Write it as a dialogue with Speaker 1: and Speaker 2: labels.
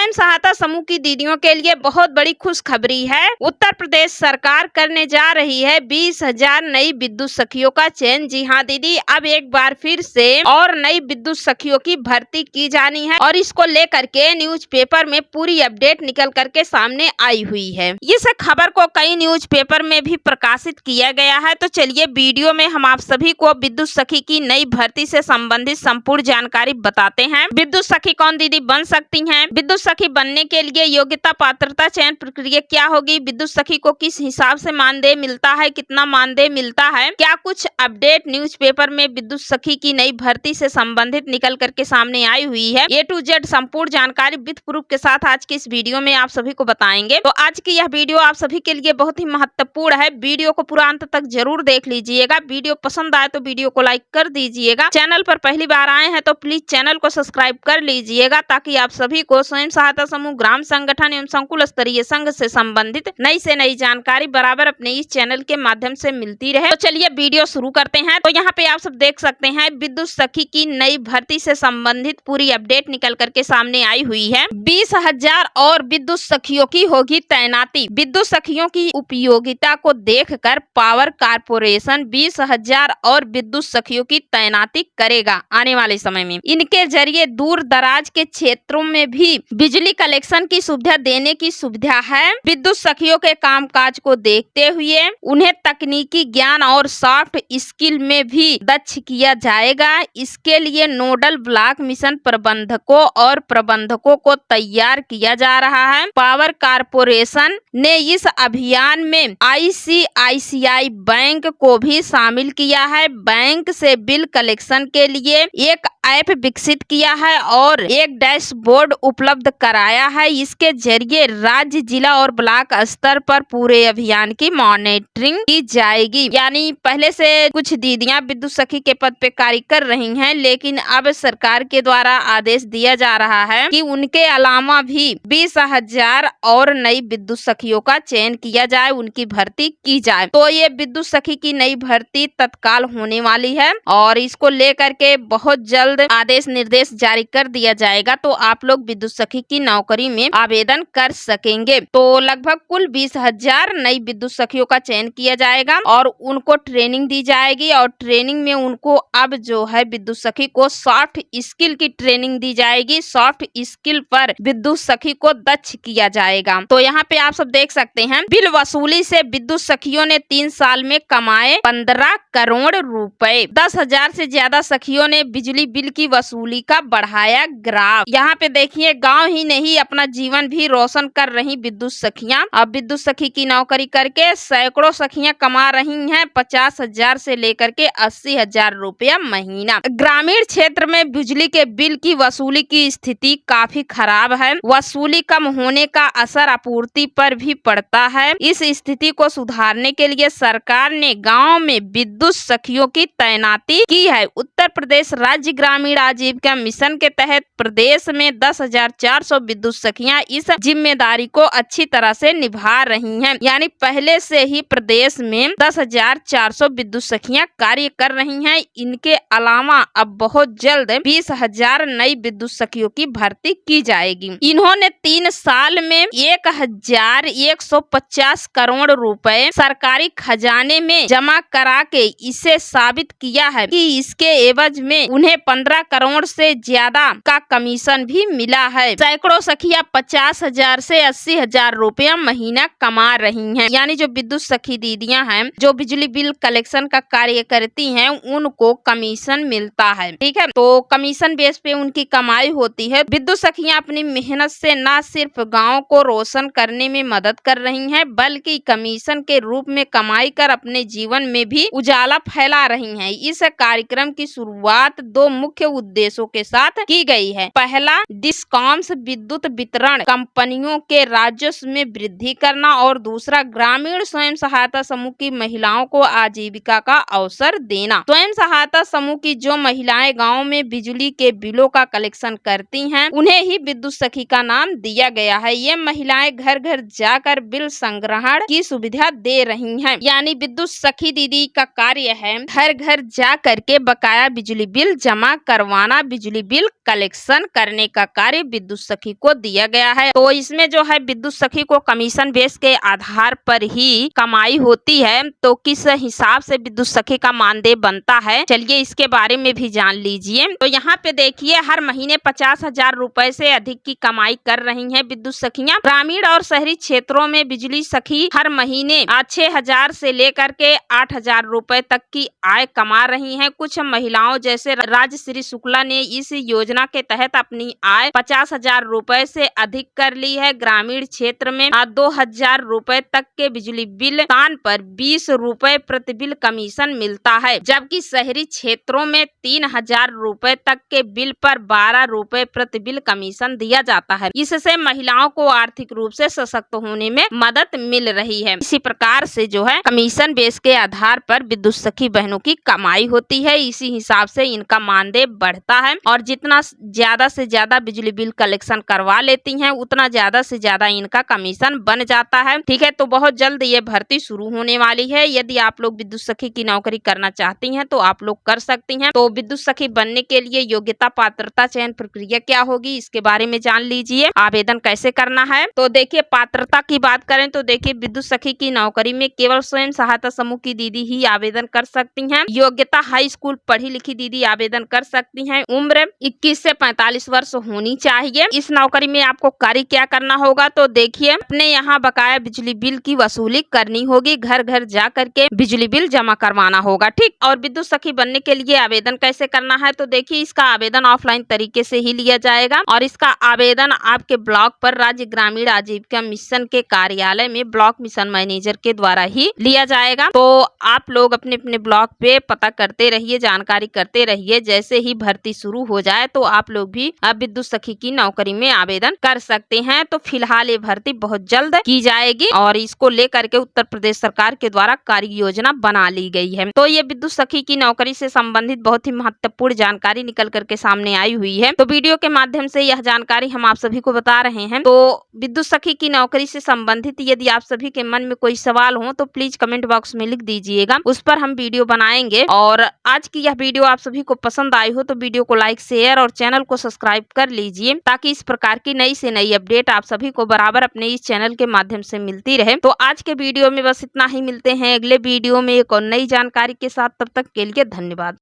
Speaker 1: स्वयं सहायता समूह की दीदियों के लिए बहुत बड़ी खुशखबरी है। उत्तर प्रदेश सरकार करने जा रही है 20,000 नई विद्युत सखियों का चयन। जी हाँ दीदी, अब एक बार फिर से और नई विद्युत सखियों की भर्ती की जानी है और इसको लेकर के न्यूज़पेपर में पूरी अपडेट निकल करके सामने आई हुई है। इस खबर को कई न्यूज़पेपर में भी प्रकाशित किया गया है। तो चलिए वीडियो में हम आप सभी को विद्युत सखी की नई भर्ती से संबंधित संपूर्ण जानकारी बताते हैं। विद्युत सखी कौन दीदी बन सकती हैं? विद्युत सखी बनने के लिए योग्यता, पात्रता, चयन प्रक्रिया क्या होगी? विद्युत सखी को किस हिसाब से मानदेय मिलता है, कितना मानदेय मिलता है, क्या कुछ अपडेट न्यूज़पेपर में विद्युत सखी की नई भर्ती से संबंधित निकल करके सामने आई हुई है। A to Z संपूर्ण जानकारी विद प्रूफ के साथ आज की इस वीडियो में आप सभी को बताएंगे। तो आज की यह वीडियो आप सभी के लिए बहुत ही महत्वपूर्ण है। वीडियो को पूरा अंत तक जरूर देख लीजिएगा। वीडियो पसंद आए तो वीडियो को लाइक कर दीजिएगा। चैनल पर पहली बार आए हैं तो प्लीज चैनल को सब्सक्राइब कर लीजिएगा ताकि आप सभी को स्वयं सहायता समूह, ग्राम संगठन एवं संकुल स्तरीय संघ से संबंधित नई से नई जानकारी बराबर अपने इस चैनल के माध्यम से मिलती रहे। तो चलिए वीडियो शुरू करते हैं। तो यहाँ पे आप सब देख सकते हैं विद्युत सखी की नई भर्ती से संबंधित पूरी अपडेट निकल करके सामने आई हुई है। 20,000 और विद्युत सखियों की होगी तैनाती। विद्युत सखियों की उपयोगिता को देखकर पावर कारपोरेशन 20,000 और विद्युत सखियों की तैनाती करेगा आने वाले समय में। इनके जरिए दूर दराज के क्षेत्रों में भी बिजली कलेक्शन की सुविधा देने की सुविधा है। विद्युत सखियों के कामकाज को देखते हुए उन्हें तकनीकी ज्ञान और सॉफ्ट स्किल में भी दक्ष किया जाएगा। इसके लिए नोडल ब्लॉक मिशन प्रबंधकों और प्रबंधकों को तैयार किया जा रहा है। पावर कारपोरेशन ने इस अभियान में ICICI बैंक को भी शामिल किया है। बैंक से बिल कलेक्शन के लिए एक ऐप विकसित किया है और एक डैशबोर्ड उपलब्ध कराया है। इसके जरिए राज्य, जिला और ब्लॉक स्तर पर पूरे अभियान की मॉनिटरिंग की जाएगी। यानी पहले से कुछ दीदियां विद्युत सखी के पद पे कार्य कर रही हैं, लेकिन अब सरकार के द्वारा आदेश दिया जा रहा है कि उनके अलावा भी 20,000 और नई विद्युत सखियों का चयन किया जाए, उनकी भर्ती की जाए। तो ये विद्युत सखी की नई भर्ती तत्काल होने वाली है और इसको लेकर के बहुत जल्द आदेश निर्देश जारी कर दिया जाएगा। तो आप लोग विद्युत सखी की नौकरी में आवेदन कर सकेंगे। तो लगभग कुल 20,000 नई विद्युत सखियों का चयन किया जाएगा और उनको ट्रेनिंग दी जाएगी और ट्रेनिंग में उनको अब जो है विद्युत सखी को सॉफ्ट स्किल की ट्रेनिंग दी जाएगी। सॉफ्ट स्किल पर विद्युत सखी को दक्ष किया जाएगा। तो यहाँ पे आप सब देख सकते हैं बिल वसूली से विद्युत सखियों ने 3 साल में कमाए 15 करोड़ रुपए। 10,000 से ज्यादा सखियों ने बिजली बिल की वसूली का बढ़ाया ग्राफ। यहाँ पे देखिए गांव ही नहीं अपना जीवन भी रोशन कर रही विद्युत सखियां। अब विद्युत सखी की नौकरी करके सैकड़ों सखियां कमा रही हैं 50,000 से लेकर के 80,000 रुपया महीना। ग्रामीण क्षेत्र में बिजली के बिल की वसूली की स्थिति काफी खराब है। वसूली कम होने का असर आपूर्ति पर भी पड़ता है। इस स्थिति को सुधारने के लिए सरकार ने गाँव में विद्युत सखियों की तैनाती की है। उत्तर प्रदेश राज्य ग्रामीण आजीविका मिशन के तहत प्रदेश में 10,400 विद्युत सखियां इस जिम्मेदारी को अच्छी तरह से निभा रही हैं। यानी पहले से ही प्रदेश में 10,400 विद्युत सखियां कार्य कर रही हैं। इनके अलावा अब बहुत जल्द 20,000 नई विद्युत सखियों की भर्ती की जाएगी। इन्होंने 3 साल में 1,150 करोड़ रुपए सरकारी खजाने में जमा करा के इसे साबित किया है कि इसके एवज में उन्हें 15 करोड़ से ज्यादा का कमीशन भी मिला है। सैकड़ों सखियां 50,000 से 80,000 रुपया महीना कमा रही हैं। यानी जो विद्युत सखी दीदियां हैं जो बिजली बिल कलेक्शन का कार्य करती हैं उनको कमीशन मिलता है। ठीक है, तो कमीशन बेस पे उनकी कमाई होती है। विद्युत सखियां अपनी मेहनत से न सिर्फ गाँव को रोशन करने में मदद कर रही है बल्कि कमीशन के रूप में कमाई कर अपने जीवन में भी उजाला फैला रही है। इस कार्यक्रम की शुरुआत 2 मुख्य उद्देश्यों के साथ की गई है। पहला, डिस्कॉम्स विद्युत वितरण कंपनियों के राजस्व में वृद्धि करना और दूसरा, ग्रामीण स्वयं सहायता समूह की महिलाओं को आजीविका का अवसर देना। स्वयं सहायता समूह की जो महिलाएं गाँव में बिजली के बिलों का कलेक्शन करती हैं उन्हें ही विद्युत सखी का नाम दिया गया है। ये महिलाएं घर घर जाकर बिल संग्रहण की सुविधा दे रही हैं। यानी विद्युत सखी दीदी का कार्य है घर घर जा करके बकाया बिजली बिल जमा करवाना, बिजली बिल कलेक्शन करने का कार्य विद्युत सखी सखी को दिया गया है। तो इसमें जो है विद्युत सखी को कमीशन बेस के आधार पर ही कमाई होती है। तो किस हिसाब से विद्युत सखी का मानदेय बनता है, चलिए इसके बारे में भी जान लीजिए। तो यहाँ पे देखिए, हर महीने 50,000 रुपए से अधिक की कमाई कर रही हैं विद्युत सखियां। ग्रामीण और शहरी क्षेत्रों में बिजली सखी हर महीने 6,000 से लेकर के 8,000 रुपए तक की आय कमा रही हैं। कुछ महिलाओं जैसे राजश्री शुक्ला ने इस योजना के तहत अपनी आय 50,000 रुपए से अधिक कर ली है। ग्रामीण क्षेत्र में 2,000 रुपए तक के बिजली बिल स्थान पर 20 रुपए प्रति बिल कमीशन मिलता है, जबकि शहरी क्षेत्रों में 3,000 रुपए तक के बिल पर 12 रुपए प्रति बिल कमीशन दिया जाता है। इससे महिलाओं को आर्थिक रूप से सशक्त होने में मदद मिल रही है। इसी प्रकार से जो है कमीशन बेस के आधार पर विद्युत सखी बहनों की कमाई होती है। इसी हिसाब से इनका मानदेय बढ़ता है और जितना ज्यादा से ज्यादा बिजली बिल कलेक्शन करवा लेती हैं, उतना ज्यादा से ज्यादा इनका कमीशन बन जाता है। ठीक है, तो बहुत जल्द ये भर्ती शुरू होने वाली है। यदि आप लोग विद्युत सखी की नौकरी करना चाहती हैं तो आप लोग कर सकती हैं। तो विद्युत सखी बनने के लिए योग्यता, पात्रता, चयन प्रक्रिया क्या होगी, इसके बारे में जान लीजिए। आवेदन कैसे करना है, तो देखिए पात्रता की बात करें तो देखिए विद्युत सखी की नौकरी में केवल स्वयं सहायता समूह की दीदी ही आवेदन कर सकती हैं। योग्यता हाई स्कूल पढ़ी लिखी दीदी आवेदन कर सकती हैं। उम्र 21 से 45 वर्ष होनी चाहिए। इस नौकरी में आपको कार्य क्या करना होगा, तो देखिए अपने यहाँ बकाया बिजली बिल की वसूली करनी होगी। घर घर जा करके बिजली बिल जमा करवाना होगा। ठीक, और विद्युत सखी बनने के लिए आवेदन कैसे करना है, तो देखिए इसका आवेदन ऑफलाइन तरीके से ही लिया जाएगा और इसका आवेदन आपके ब्लॉक पर राज्य ग्रामीण आजीविका मिशन के कार्यालय में ब्लॉक मिशन मैनेजर के द्वारा ही लिया जाएगा। तो आप लोग अपने अपने ब्लॉक पे पता करते रहिए, जानकारी करते रहिए। जैसे ही भर्ती शुरू हो जाए तो आप लोग भी अब विद्युत सखी की नौकरी में आवेदन कर सकते हैं। तो फिलहाल ये भर्ती बहुत जल्द की जाएगी और इसको लेकर के उत्तर प्रदेश सरकार के द्वारा कार्य योजना बना ली गई है। तो ये विद्युत सखी की नौकरी से संबंधित बहुत ही महत्वपूर्ण जानकारी निकल करके सामने आई हुई है। तो वीडियो के माध्यम से यह जानकारी हम आप सभी को बता रहे हैं। तो विद्युत सखी की नौकरी से संबंधित यदि आप सभी के मन में कोई सवाल हो तो प्लीज कमेंट बॉक्स में लिख दीजिएगा, उस पर हम वीडियो बनाएंगे। और आज की यह वीडियो आप सभी को पसंद आई हो तो वीडियो को लाइक, शेयर और चैनल को सब्सक्राइब कर लीजिए, ताकि इस प्रकार की नई से नई अपडेट आप सभी को बराबर अपने इस चैनल के माध्यम से मिलती रहे। तो आज के वीडियो में बस इतना ही। मिलते हैं अगले वीडियो में एक और नई जानकारी के साथ। तब तक के लिए धन्यवाद।